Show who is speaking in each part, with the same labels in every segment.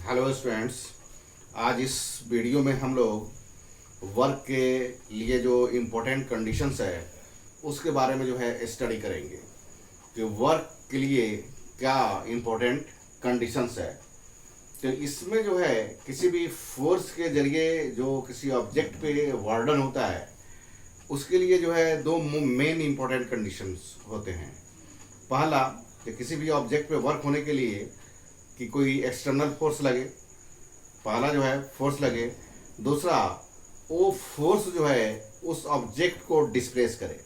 Speaker 1: Hello students. आज इस video में हम लोग वर्क के लिए जो इम्पोर्टेंट कंडीशंस है उसके बारे में जो है स्टडी करेंगे कि वर्क के लिए क्या इम्पोर्टेंट कंडीशंस है। तो इसमें जो है किसी भी फोर्स के जरिए जो किसी ऑब्जेक्ट पे वर्डन होता है उसके लिए जो है दो मेन इम्पोर्टेंट कंडीशंस होते हैं। पहला कि किसी भी ऑब्जेक्ट पे वर्क होने के लिए कि कोई एक्सटर्नल फोर्स लगे, पहला जो है फोर्स लगे। दूसरा, वो फोर्स जो है उस ऑब्जेक्ट को डिस्प्लेस करे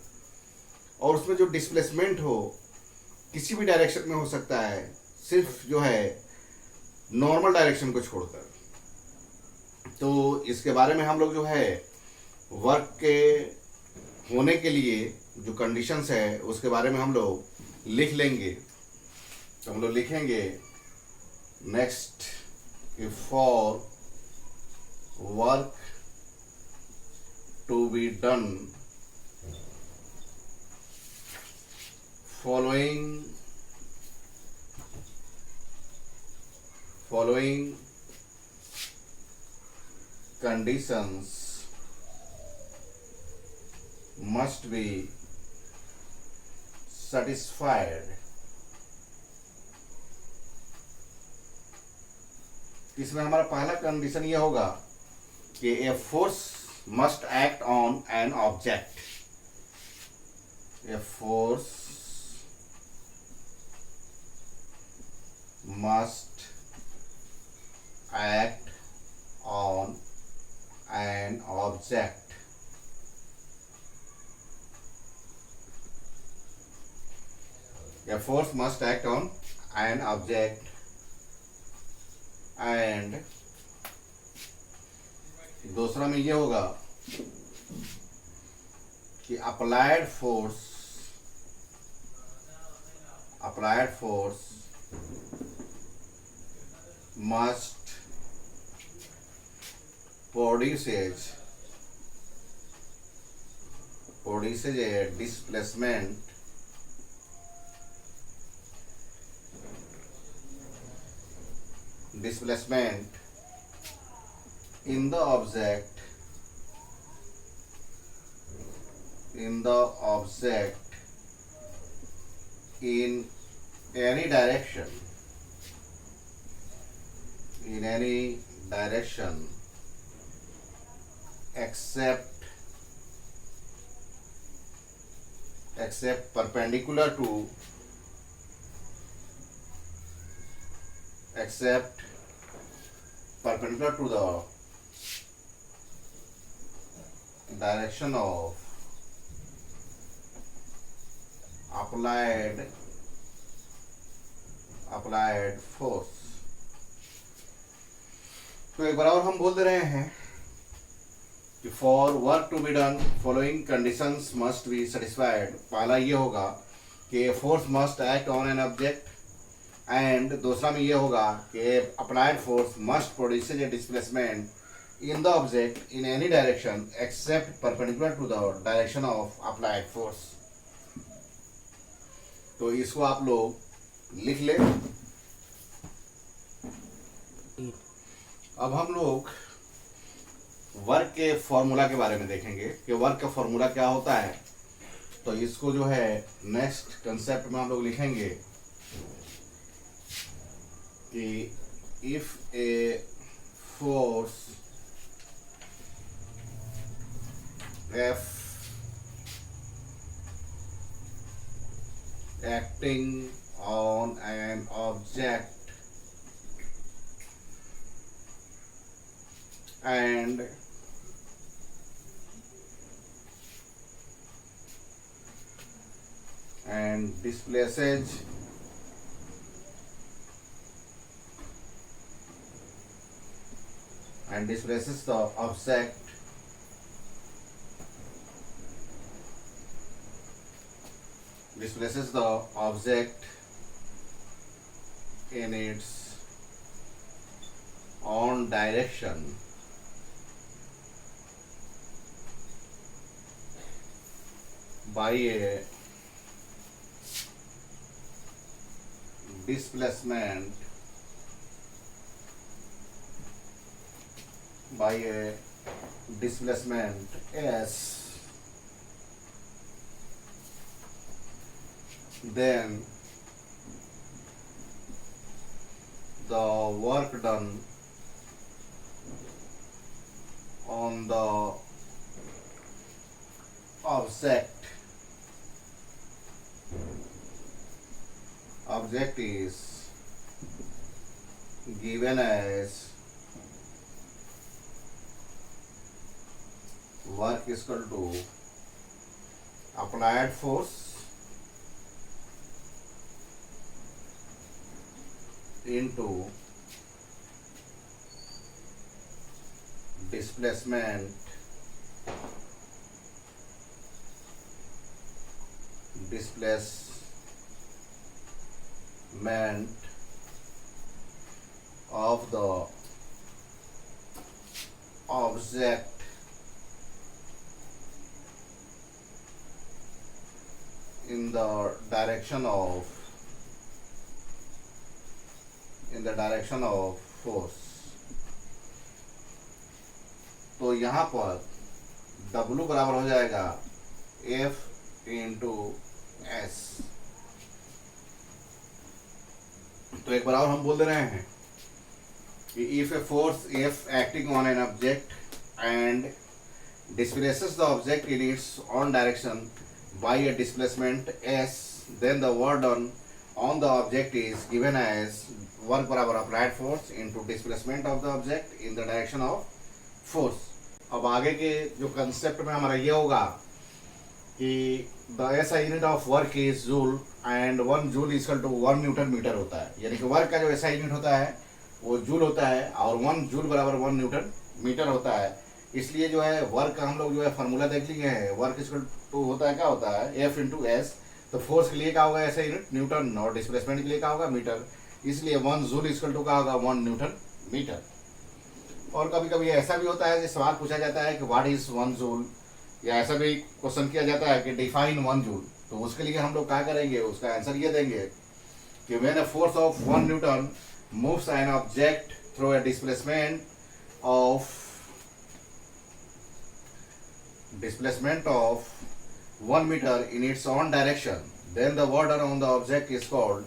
Speaker 1: और उसमें जो डिस्प्लेसमेंट हो किसी भी डायरेक्शन में हो सकता है, सिर्फ जो है नॉर्मल डायरेक्शन को छोड़कर। तो इसके बारे में हम लोग जो है वर्क के होने के लिए जो कंडीशंस है उसके बारे में हम लोग लिख लेंगे। तो हम लोग लिखेंगे next for work to be done following conditions must be satisfied। इसमें हमारा पहला कंडीशन ये होगा कि a force must act on an object. A force must act on an object। A force must act on an object and दूसरा में ये होगा कि applied force must produces a displacement in the object in any direction except perpendicular to the direction of applied force। तो एक बार और हम बोल दे रहे हैं कि for work to be done following conditions must be satisfied. पहला ये होगा कि force must act on an object and दूसरा में ये होगा कि applied force must produce a displacement in the object in any direction except perpendicular to the direction of applied force. तो इसको आप लोग लिख ले। अब हम लोग वर्क के फॉर्मूला के बारे में देखेंगे कि वर्क का फॉर्मूला क्या होता है। तो इसको जो है नेक्स्ट कंसेप्ट में हम लोग लिखेंगे कि if a force F acting on an object and displaces the object in its own direction by a displacement by a displacement S, then the work done on the object is given as work is equal to applied force into displacement of the object in the direction of force। तो यहाँ पर W बराबर हो जाएगा F into S। तो एक बार और हम बोल दे रहे हैं कि if a force F acting on an object and displaces the object in its own direction by a displacement S, then the work done on the object is given as work बराबर applied force into displacement of the object in the direction of force। अब आगे के जो concept में हमारा ये होगा कि the SI unit of work is joule and 1 joule is equal to 1 newton metre होता है। यानी कि वर्क का जो SI यूनिट होता है वो जूल होता है और 1 जूल बराबर 1 न्यूटन मीटर होता है। इसलिए जो है वर्क का हम लोग जो है फार्मूला देख लिए हैं। वर्क इज इक्वल टू होता है क्या होता है F इंटू एस। तो फोर्स के लिए क्या होगा SI यूनिट न्यूटन और डिस्प्लेसमेंट के लिए क्या होगा मीटर। इसलिए 1 जूल इज इक्वल टू क्या होगा 1 न्यूटन मीटर। और कभी कभी ऐसा भी होता है कि सवाल पूछा जाता है कि व्हाट इज 1 जूल, या ऐसा भी क्वेश्चन किया जाता है कि डिफाइन 1 जूल। तो उसके लिए हम लोग क्या करेंगे, उसका आंसर ये देंगे कि when a force of 1 newton moves an object through a displacement of 1 metre in its on direction, then the work done on the object is called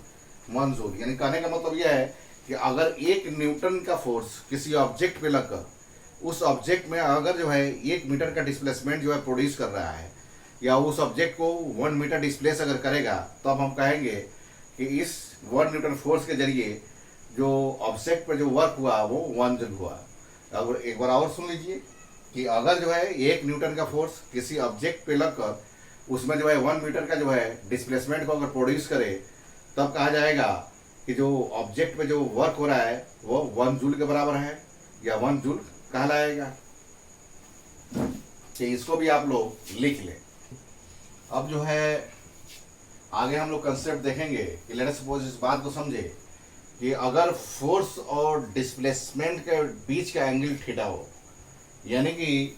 Speaker 1: 1 joule. यानी कहने का मतलब यह है कि अगर 1 न्यूटन का फोर्स किसी ऑब्जेक्ट पे लगकर उस ऑब्जेक्ट में अगर जो है 1 मीटर का डिस्प्लेसमेंट जो है प्रोड्यूस कर रहा है, या उस ऑब्जेक्ट को 1 मीटर डिस्प्लेस अगर करेगा, तो अब हम कहेंगे कि इस 1 न्यूटन फोर्स के जरिए जो ऑब्जेक्ट पर जो वर्क हुआ वो 1 जूल हुआ। अब एक बार और सुन लीजिए कि अगर जो है 1 न्यूटन का फोर्स किसी ऑब्जेक्ट पे लगकर उसमें जो है 1 मीटर का जो है डिस्प्लेसमेंट को अगर प्रोड्यूस करे, तब कहा जाएगा कि जो ऑब्जेक्ट पे जो वर्क हो रहा है वो 1 जूल के बराबर है या 1 जूल कहलाएगा। कि इसको भी आप लोग लिख लें। अब जो है आगे हम लोग कंसेप्ट देखेंगे कि लेट अस सपोज इस बात को समझे कि अगर फोर्स और डिस्प्लेसमेंट के बीच का एंगल थीटा हो, यानी कि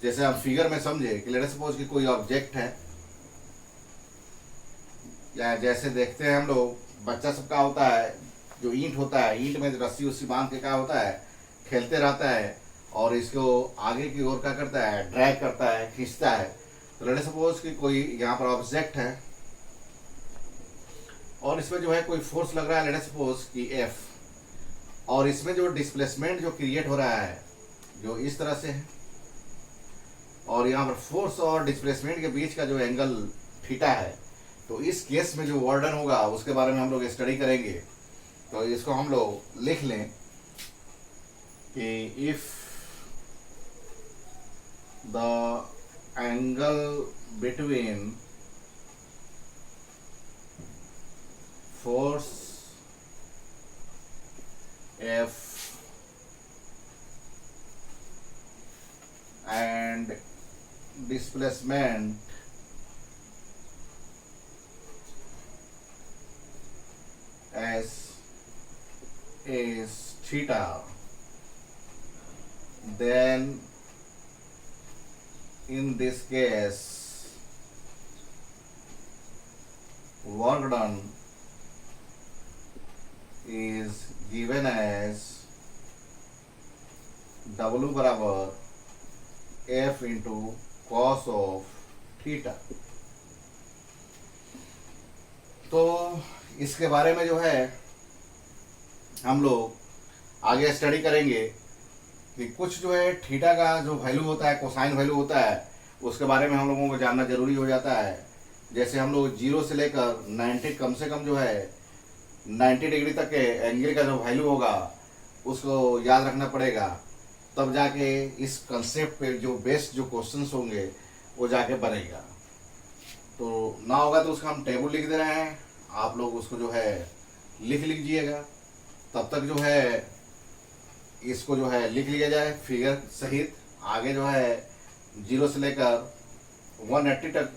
Speaker 1: जैसे आप फिगर में समझे कि लेट अस सपोज कि कोई ऑब्जेक्ट है, या जैसे देखते हैं हम लोग बच्चा सबका होता है जो ईंट होता है, ईंट में रस्सी उस्सी बांध के क्या होता है खेलते रहता है और इसको आगे की ओर क्या करता है ड्रैग करता है, खींचता है। तो लेट सपोज कि कोई यहाँ पर ऑब्जेक्ट है और इसमें जो है कोई फोर्स लग रहा है, लेट सपोज कि F, और इसमें जो डिस्प्लेसमेंट जो क्रिएट हो रहा है जो इस तरह से है, और यहाँ पर फोर्स और डिस्प्लेसमेंट के बीच का जो एंगल थीटा है। तो इस केस में जो वर्डन होगा उसके बारे में हम लोग स्टडी करेंगे। तो इसको हम लोग लिख लें कि if the angle between force F and displacement S is theta, then in this case work done is given as W बराबर F into cos of theta. तो इसके बारे में जो है हम लोग आगे स्टडी करेंगे कि कुछ जो है थीटा का जो वैल्यू होता है, कोसाइन वैल्यू होता है, उसके बारे में हम लोगों को जानना जरूरी हो जाता है। जैसे हम लोग 0 से लेकर 90 कम से कम जो है 90 डिग्री तक के एंगल का जो वैल्यू होगा उसको याद रखना पड़ेगा, तब जाके इस कंसेप्ट पे जो बेस्ट जो क्वेश्चंस होंगे वो जाके बनेगा। तो ना होगा तो उसका हम टेबल लिख दे रहे हैं, आप लोग उसको जो है लिख लीजिएगा। तब तक जो है इसको जो है लिख लिया जाए फिगर सहित। आगे जो है 0 से लेकर 180 तक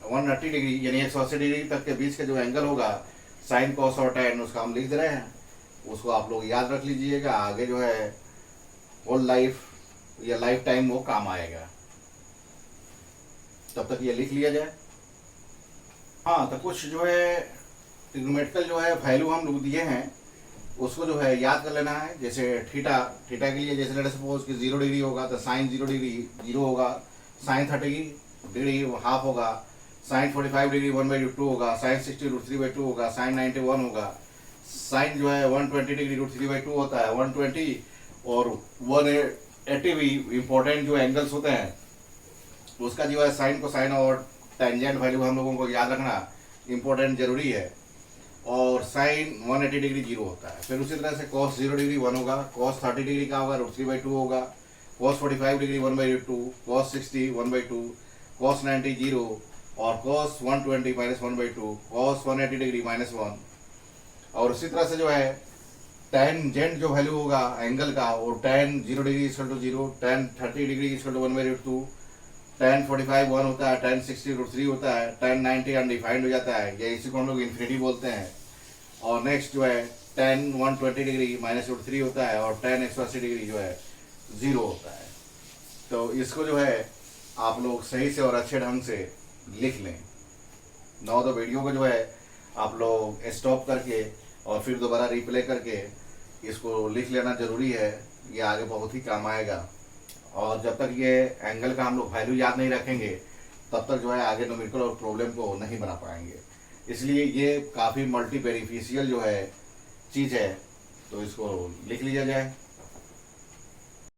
Speaker 1: 180 डिग्री यानी 180 डिग्री तक के बीच का जो एंगल होगा साइन कॉस और टैन, उसका हम लिख दे रहे हैं, उसको आप लोग याद रख लीजिएगा। आगे जो है होल लाइफ या लाइफ टाइम वो काम आएगा, तब तक ये लिख लिया जाए। हाँ, तो कुछ जो है ट्रिग्नोमेट्रिकल जो है वैल्यू हम लोग दिए हैं उसको जो है याद कर लेना है। जैसे थीटा के लिए जैसे लेट सपोज कि 0 डिग्री होगा तो साइन 0 डिग्री 0 होगा, साइन 30 डिग्री हाफ होगा, साइन 45 डिग्री 1/2 होगा, साइन 60 √3/2 होगा, साइन 90 1 होगा, साइन जो है 120 डिग्री √3/2 होता है 120, और 180 भी इम्पोर्टेंट जो एंगल्स होते हैं उसका जो है साइन को साइन और टेंजेंट वैल्यू हम लोगों को याद रखना इम्पोर्टेंट जरूरी है। और साइन 180 डिग्री 0 होता है। फिर उसी तरह से कॉस 0 डिग्री 1 होगा, कॉस 30 डिग्री का होगा √3/2 होगा, कॉस 45 डिग्री 1/2, कॉस 60 1/2, कॉस 90 0, और कॉस 120 -1/2, कॉस 180 डिग्री -1। और उसी तरह से जो है टेंजेंट जो वैल्यू होगा एंगल का, और tan 0 degree = 0, tan 30 degree = 1/2, tan 45 1 होता है, tan 60 √3 होता है, tan 90 अनडिफाइंड हो जाता है, या इसी को हम लोग इन्फिनिटी बोलते हैं। और नेक्स्ट जो है tan 120 डिग्री -√3 होता है, और tan 180 डिग्री जो है 0 होता है। तो इसको जो है आप लोग सही से और अच्छे ढंग से लिख लें। ना तो वीडियो को जो है आप लोग स्टॉप करके और फिर दोबारा रिप्ले करके इसको लिख लेना ज़रूरी है, ये आगे बहुत ही काम आएगा। और जब तक ये एंगल का हम लोग वैल्यू याद नहीं रखेंगे तब तक जो है आगे न्यूमेरिकल और प्रॉब्लम को नहीं बना पाएंगे। इसलिए ये काफ़ी मल्टी बेनिफिशियल जो है चीज़ है, तो इसको लिख लिया जाए।